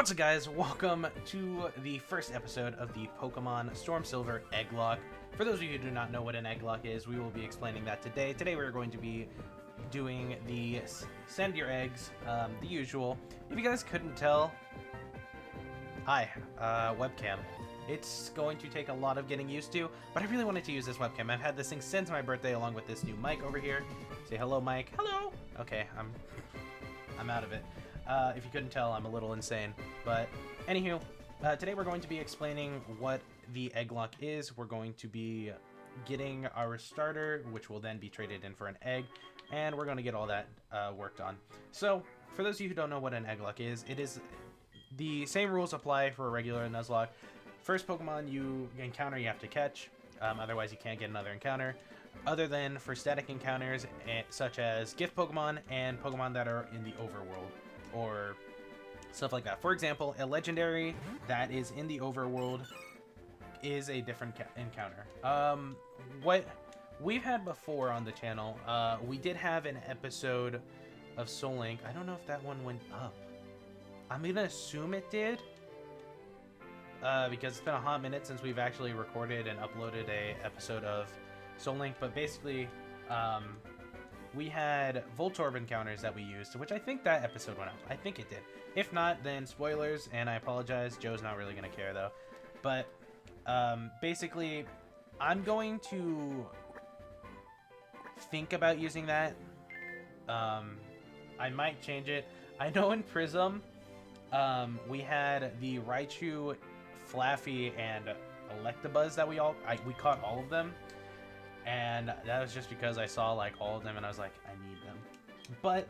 What's up, guys? Welcome to the first episode of the Pokemon Storm Silver Egglocke. For those of you who do not know what an Egglocke is, we will be explaining that today. Today we're going to be doing the send your eggs, the usual. If you guys couldn't tell, hi, webcam. It's going to take a lot of getting used to, but I really wanted to use this webcam. I've had this thing since my birthday, along with this new mic over here. Say hello, Mike. Hello. Okay, I'm out of it. If you couldn't tell, I'm a little insane. But anywho, today we're going to be explaining what the Egglocke is. We're going to be getting our starter, which will then be traded in for an egg, and we're going to get all that worked on. So, for those of you who don't know what an Egglocke is, it is the same rules apply for a regular Nuzlocke. First Pokemon you encounter, you have to catch. Otherwise, you can't get another encounter. Other than for static encounters, such as gift Pokemon and Pokemon that are in the overworld, or stuff like that. For example, a legendary that is in the overworld is a different encounter. What we've had before on the channel, we did have an episode of Soul Link. I don't know if that one went up. I'm gonna assume it did, because it's been a hot minute since we've actually recorded and uploaded a episode of Soul Link. But basically, we had Voltorb encounters that we used, which I think that episode went up. I think it did. If not, then spoilers, and I apologize. Joe's not really going to care, though. But basically, I'm going to think about using that. I might change it. I know in Prism, we had the Raichu, Flaffy, and Electabuzz that we caught all of them. And that was just because I saw like all of them and I was like, I need them. But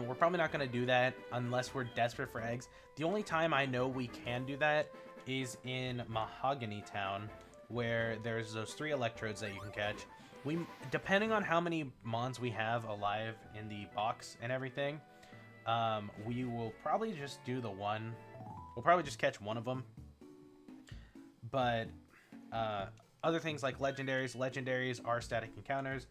we're probably not going to do that unless we're desperate for eggs. The only time I know we can do that is in Mahogany Town, where there's those 3 electrodes that you can catch. Depending on how many mons we have alive in the box and everything, we will probably just do the one. We'll probably just catch one of them. But other things like legendaries are static encounters.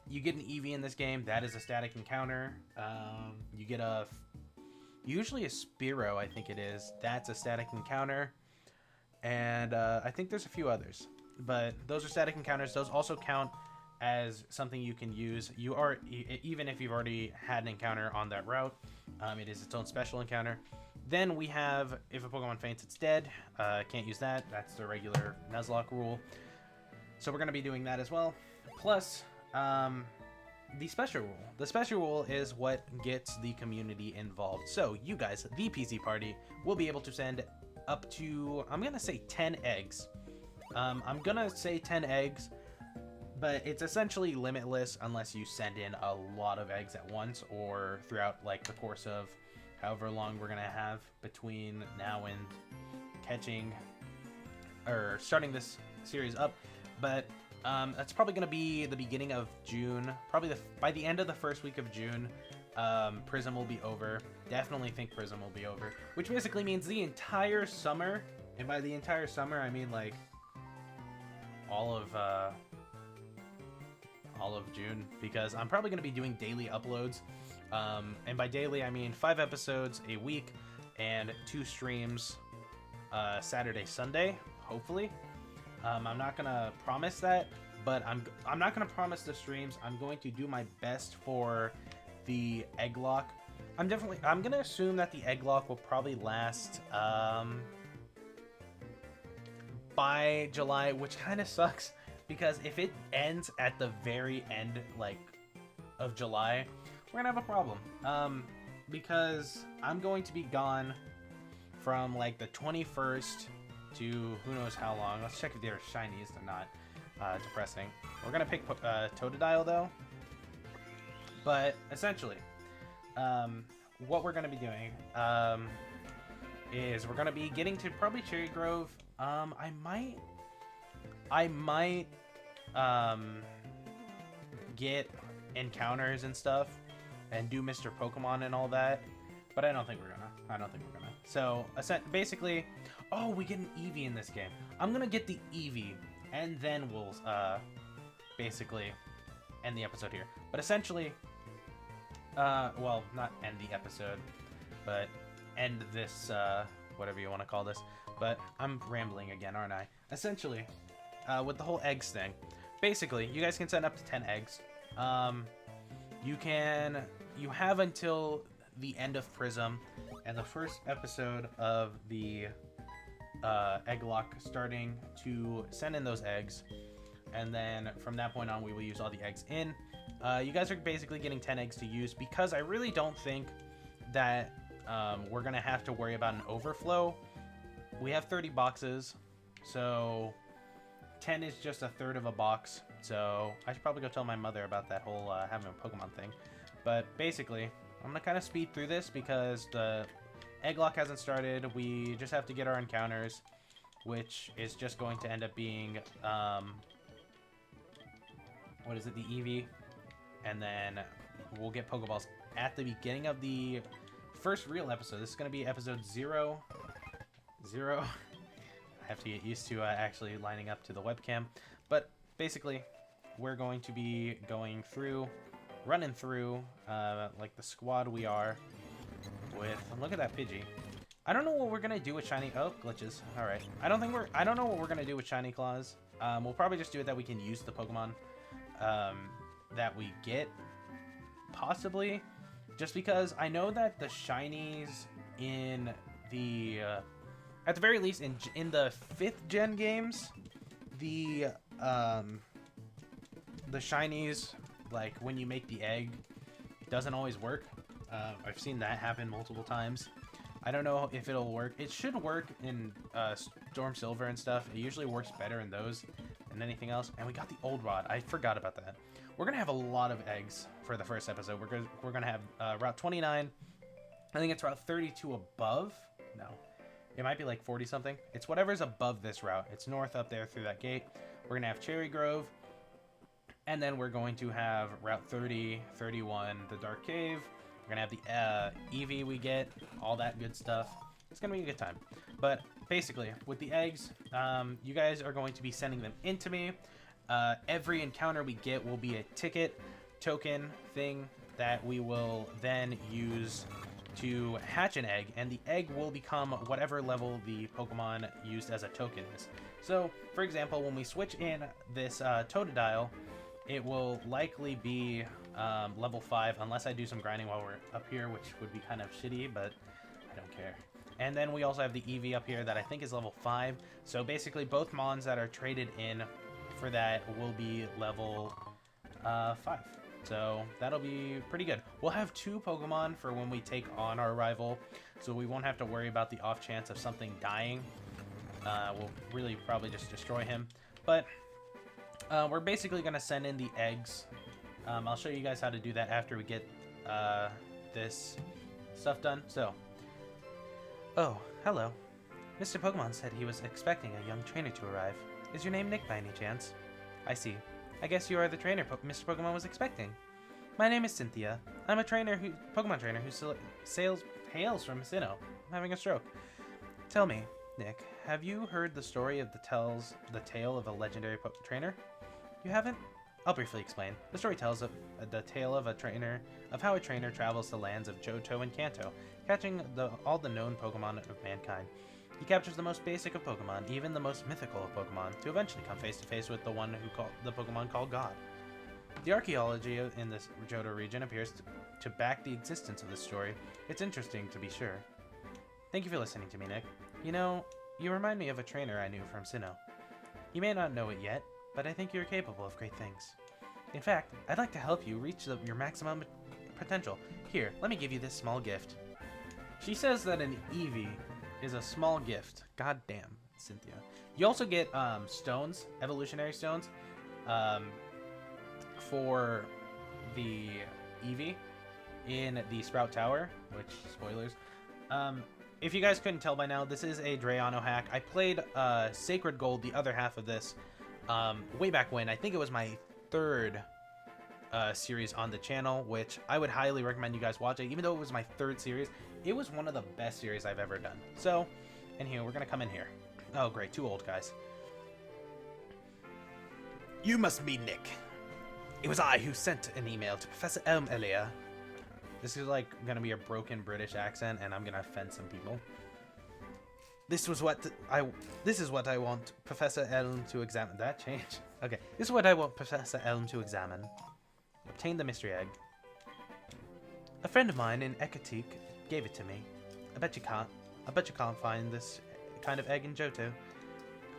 You get an Eevee in this game, that is a static encounter. You get usually a Spearow, I think it is. That's a static encounter. And I think there's a few others, but those are static encounters. Those also count as something you can use. Even if you've already had an encounter on that route, it is its own special encounter. Then we have, if a Pokemon faints, it's dead. Can't use that. That's the regular Nuzlocke rule. So we're going to be doing that as well. Plus, the special rule. The special rule is what gets the community involved. So you guys, the PC party, will be able to send up to, I'm going to say 10 eggs. I'm going to say 10 eggs, but it's essentially limitless unless you send in a lot of eggs at once or throughout like the course of however long we're gonna have between now and catching or starting this series up. But that's probably gonna be the beginning of June, probably by the end of the first week of June. Prism will be over. Definitely think Prism will be over, which basically means the entire summer, and by the entire summer I mean like all of June, because I'm probably gonna be doing daily uploads. And by daily, I mean 5 episodes a week and 2 streams Saturday, Sunday, hopefully. I'm not going to promise that, but I'm not going to promise the streams. I'm going to do my best for the Egglocke. I'm going to assume that the Egglocke will probably last by July, which kind of sucks, because if it ends at the very end, like, of July, we're gonna have a problem, because I'm going to be gone from like the 21st to who knows how long. Let's check if they're shinies. They're not. Depressing. We're gonna pick Totodile though. But essentially, what we're gonna be doing is we're gonna be getting to probably Cherry Grove. I might get encounters and stuff and do Mr. Pokemon and all that, but I don't think we're gonna. So basically, oh, we get an Eevee in this game. I'm gonna get the Eevee, and then we'll basically end the episode here. But essentially, well, not end the episode. but end this, whatever you want to call this. But I'm rambling again, aren't I? Essentially, with the whole eggs thing, basically, you guys can send up to 10 eggs. You have until the end of Prism and the first episode of the Egglocke starting to send in those eggs, and then from that point on we will use all the eggs in. You guys are basically getting 10 eggs to use, because I really don't think that we're gonna have to worry about an overflow. We have 30 boxes, so 10 is just a third of a box. So I should probably go tell my mother about that whole having a Pokemon thing. But basically, I'm gonna kind of speed through this because the Egglocke hasn't started. We just have to get our encounters, which is just going to end up being what is it, the Eevee, and then we'll get Pokeballs at the beginning of the first real episode. This is going to be episode 0. I have to get used to actually lining up to the webcam, but basically we're going to be going through, running through like the squad we are with. Look at that Pidgey. I don't know what we're gonna do with shiny. Oh, glitches. All right. I don't know what we're gonna do with shiny claws. We'll probably just do it that we can use the Pokemon that we get, possibly, just because I know that the shinies in the at the very least in the 5th gen games, the shinies, like when you make the egg, doesn't always work. I've seen that happen multiple times. I don't know if it'll work. It should work in Storm Silver and stuff. It usually works better in those than anything else. And we got the old rod. I forgot about that. We're gonna have a lot of eggs for the first episode. We're gonna have Route 29. I think it's Route 32 above. No, it might be like 40 something. It's whatever's above this route. It's north up there through that gate. We're gonna have Cherry Grove, and then we're going to have Route 30, 31, the Dark Cave. We're gonna have the Eevee we get, all that good stuff. It's gonna be a good time. But basically, with the eggs, you guys are going to be sending them into me. Every encounter we get will be a ticket, token thing that we will then use to hatch an egg, and the egg will become whatever level the Pokemon used as a token is. So, for example, when we switch in this Totodile, it will likely be level 5, unless I do some grinding while we're up here, which would be kind of shitty, but I don't care. And then we also have the Eevee up here that I think is level 5. So basically, both Mons that are traded in for that will be level 5. So that'll be pretty good. We'll have 2 Pokemon for when we take on our rival, so we won't have to worry about the off chance of something dying. We'll really probably just destroy him. But we're basically going to send in the eggs. I'll show you guys how to do that after we get this stuff done. So, oh, hello. Mr. Pokemon said he was expecting a young trainer to arrive. Is your name Nick by any chance? I see. I guess you are the trainer Mr. Pokemon was expecting. My name is Cynthia. I'm a Pokemon trainer who hails from Sinnoh. I'm having a stroke. Tell me, Nick, have you heard the story of the tale of a legendary trainer? You haven't? I'll briefly explain. The story tells of the tale of how a trainer travels the lands of Johto and Kanto, catching all the known Pokemon of mankind. He captures the most basic of Pokemon, even the most mythical of Pokemon, to eventually come face to face with the one the Pokemon called God. The archaeology in this Johto region appears to back the existence of this story. It's interesting, to be sure. Thank you for listening to me, Nick. You know, you remind me of a trainer I knew from Sinnoh. You may not know it yet, but I think you're capable of great things. In fact, I'd like to help you reach your maximum potential. Here, let me give you this small gift. She says that an Eevee is a small gift. God damn, Cynthia. You also get stones, evolutionary stones, for the Eevee in the Sprout Tower, which, spoilers. If you guys couldn't tell by now, this is a Drayano hack. I played Sacred Gold, the other half of this, way back when. I think it was my 3rd series on the channel, which I would highly recommend you guys watch it. Even though it was my 3rd series, it was one of the best series I've ever done. So, in here, we're gonna come in here. Oh, great, 2 old guys. You must be Nick. It was I who sent an email to Professor Elm earlier. This is like gonna be a broken British accent, and I'm gonna offend some people. This is what I want Professor Elm to examine. That change? Okay. This is what I want Professor Elm to examine. Obtain the mystery egg. A friend of mine in Egglocke gave it to me. I bet you can't find this kind of egg in Johto.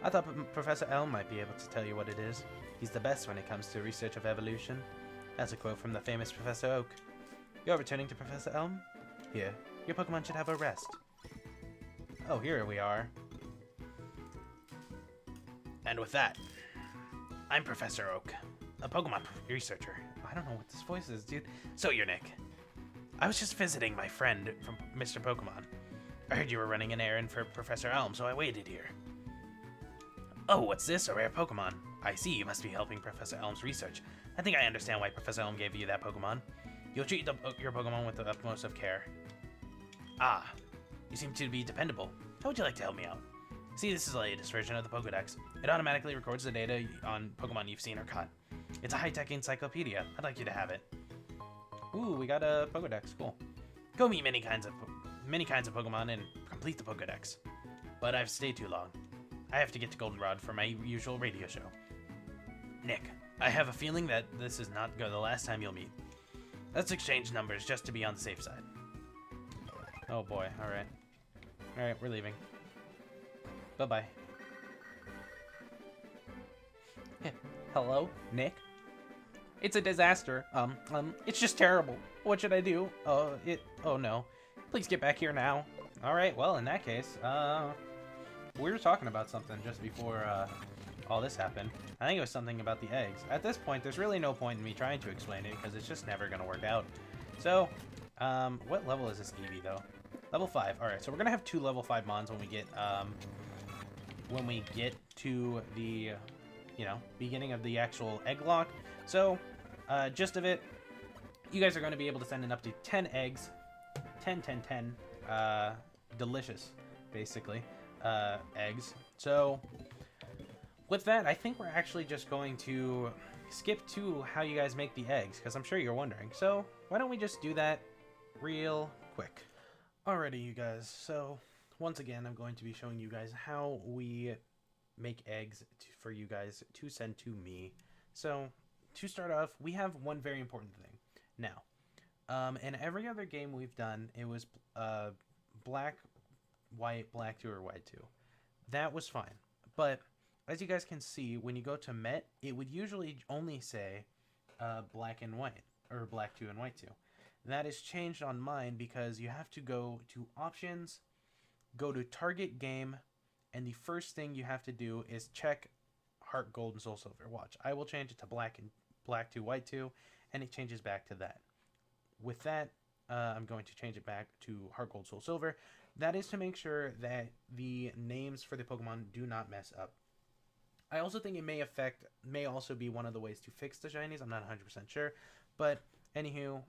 I thought Professor Elm might be able to tell you what it is. He's the best when it comes to research of evolution. That's a quote from the famous Professor Oak. You're returning to Professor Elm? Here, your Pokemon should have a rest. Oh, here we are. And with that, I'm Professor Oak, a Pokemon researcher. I don't know what this voice is, dude. So you're Nick. I was just visiting my friend from Mr. Pokemon. I heard you were running an errand for Professor Elm, so I waited here. Oh, what's this? A rare Pokemon. I see, you must be helping Professor Elm's research. I think I understand why Professor Elm gave you that Pokemon. You'll treat your Pokemon with the utmost of care. Ah, you seem to be dependable. How would you like to help me out? See, this is the latest version of the Pokedex. It automatically records the data on Pokemon you've seen or caught. It's a high-tech encyclopedia. I'd like you to have it. Ooh, we got a Pokedex. Cool. Go meet many kinds of Pokemon and complete the Pokedex. But I've stayed too long. I have to get to Goldenrod for my usual radio show. Nick, I have a feeling that this is not the last time you'll meet. Let's exchange numbers just to be on the safe side. Oh boy, alright. Alright, we're leaving. Bye-bye. Hello, Nick? It's a disaster. It's just terrible. What should I do? Oh no. Please get back here now. Alright, well, in that case, we were talking about something just before, all this happened. I think it was something about the eggs. At this point, there's really no point in me trying to explain it because it's just never gonna work out. So, what level is this Eevee though? Level 5. Alright, so we're gonna have 2 level 5 mons when we get to the, beginning of the actual Egglocke. So, gist of it, you guys are going to be able to send in up to 10 eggs. 10, delicious, basically, eggs. So, with that, I think we're actually just going to skip to how you guys make the eggs, because I'm sure you're wondering. So, why don't we just do that real quick? Alrighty, you guys. So, once again, I'm going to be showing you guys how we make eggs for you guys to send to me. So, to start off, we have one very important thing. Now, in every other game we've done, it was black, white, black 2, or white 2. That was fine. But, as you guys can see, when you go to Met, it would usually only say black and white, or black 2 and white 2. That is changed on mine because you have to go to Options, go to Target Game, and the first thing you have to do is check Heart Gold and Soul Silver. Watch, I will change it to black 2, white 2, and it changes back to that. With that, I'm going to change it back to Heart Gold, Soul Silver. That is to make sure that the names for the Pokemon do not mess up. I also think it may also be one of the ways to fix the shinies. I'm not 100% sure, but anywho,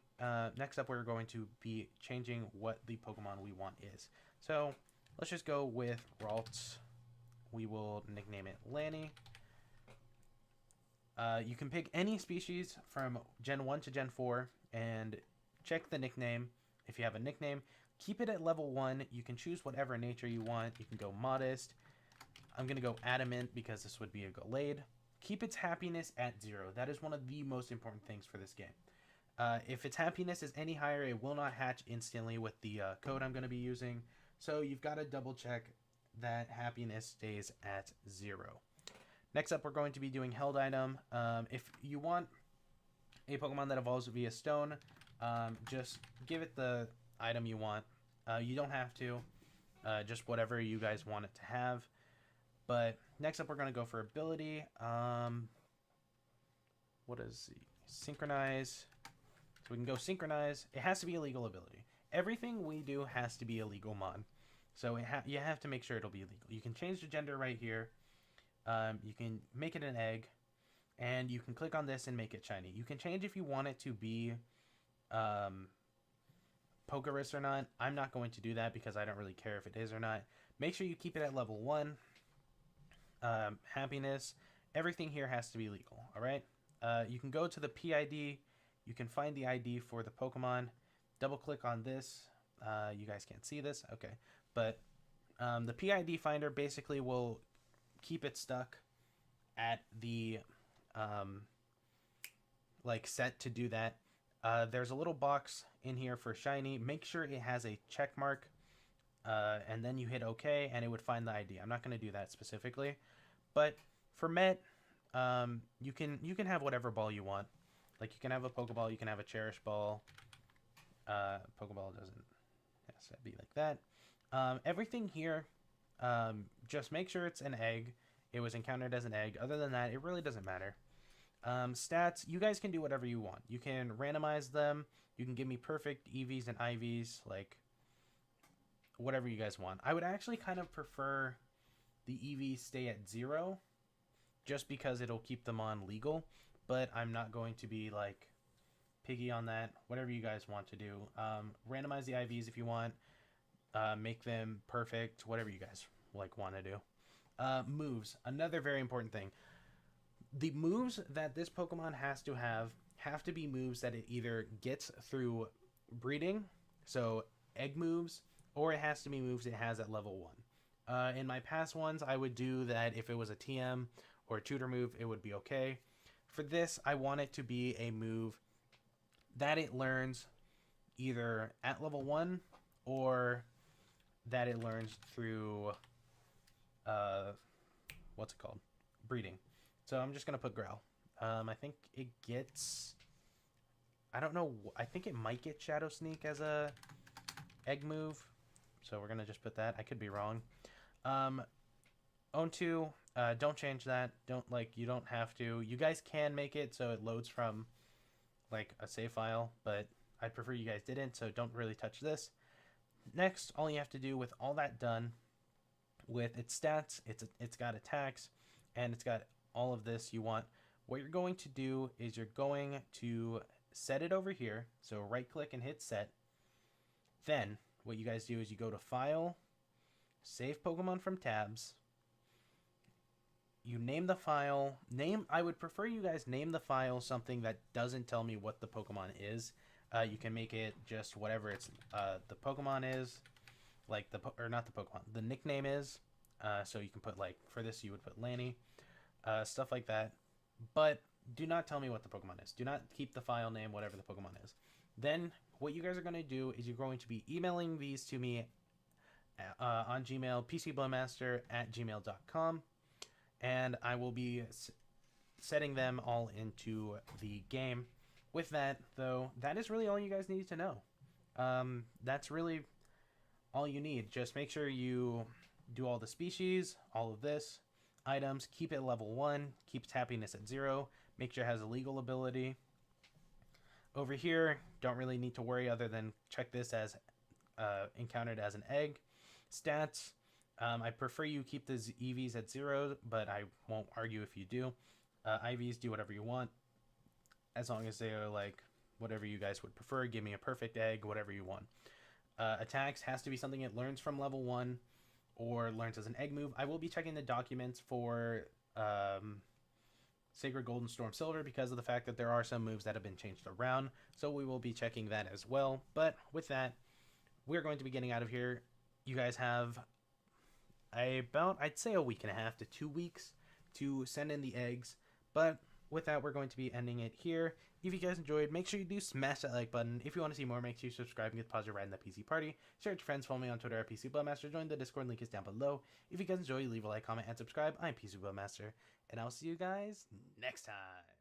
next up we're going to be changing what the Pokemon we want is. So let's just go with Ralts. We will nickname it Lanny. You can pick any species from Gen 1 to Gen 4 and check the nickname. If you have a nickname, keep it at level 1. You can choose whatever nature you want. You can go Modest. I'm going to go Adamant because this would be a Gallade. Keep its happiness at 0. That is one of the most important things for this game. If its happiness is any higher, it will not hatch instantly with the code I'm going to be using. So you've got to double check that happiness stays at 0. Next up, we're going to be doing Held Item. If you want a Pokemon that evolves via Stone, just give it the item you want. You don't have to. Just whatever you guys want it to have. But next up, we're going to go for Ability. What is the Synchronize? So we can go Synchronize. It has to be a legal ability. Everything we do has to be a legal mod. So you have to make sure it'll be legal. You can change the gender right here. You can make it an egg. And you can click on this and make it shiny. You can change if you want it to be Pokerus or not. I'm not going to do that because I don't really care if it is or not. Make sure you keep it at level 1. Happiness. Everything here has to be legal. Alright? You can go to the PID. You can find the ID for the Pokemon. double click on this. You guys can't see this, okay, but the PID finder basically will keep it stuck at the like set to do that. There's a little box in here for shiny. Make sure it has a check mark, and then you hit OK, and it would find the ID. I'm not going to do that specifically, but for Met, you can have whatever ball you want. Like you can have a Pokeball, you can have a Cherish Ball. Pokeball doesn't has to be like that. Everything here, just make sure it's an egg. It was encountered as an egg. Other than that, it really doesn't matter. Stats, you guys can do whatever you want. You can randomize them. You can give me perfect EVs and IVs, like whatever you guys want. I would actually kind of prefer the EVs stay at 0, just because it'll keep them on legal, but I'm not going to be like piggy on that. Whatever you guys want to do. Randomize the IVs if you want. Make them perfect, whatever you guys like want to do. Moves, another very important thing. The moves that this Pokemon has to be moves that it either gets through breeding, so egg moves, or it has to be moves it has at level 1. In my past ones, I would do that if it was a TM or a tutor move, it would be okay. For this, I want it to be a move that it learns either at level 1 or that it learns through, what's it called? Breeding. So I'm just going to put Growl. I think it gets, I don't know, I think it might get Shadow Sneak as a egg move. So we're going to just put that. I could be wrong. Own 2, don't change that. You don't have to. You guys can make it so it loads from like a save file, but I'd prefer you guys didn't, so don't really touch this. Next, all you have to do with all that done, with its stats, it's got attacks, and it's got all of this you want. What you're going to do is you're going to set it over here. So right click and hit set. Then what you guys do is you go to File, Save Pokemon from Tabs. You name the file. I would prefer you guys name the file something that doesn't tell me what the Pokemon is. You can make it just whatever the Pokemon is, like not the Pokemon, the nickname is. So you can put, like, for this you would put Lanny, stuff like that. But do not tell me what the Pokemon is. Do not keep the file name, whatever the Pokemon is. Then what you guys are going to do is you're going to be emailing these to me on Gmail, PCBloodMaster@gmail.com, and I will be setting them all into the game. With that, though, that is really all you guys need to know. That's really all you need. Just make sure you do all the species, all of this, items, keep it level 1, keep its happiness at 0, make sure it has a legal ability. Over here, don't really need to worry other than check this as encountered as an egg. Stats, I prefer you keep the EVs at 0, but I won't argue if you do. IVs, do whatever you want, as long as they are like whatever you guys would prefer. Give me a perfect egg, whatever you want. Attacks has to be something it learns from level 1 or learns as an egg move. I will be checking the documents for Sacred Gold and Storm Silver because of the fact that there are some moves that have been changed around, so we will be checking that as well. But with that, we're going to be getting out of here. You guys have about, I'd say, a week and a half to 2 weeks to send in the eggs, but with that, we're going to be ending it here. If you guys enjoyed, make sure you do smash that like button. If you want to see more, make sure you subscribe and get the positive ride in the PC party. Share it with your friends, follow me on Twitter at PCBloodMaster, join the Discord, link is down below. If you guys enjoy, leave a like, comment, and subscribe. I'm PCBloodMaster, and I'll see you guys next time.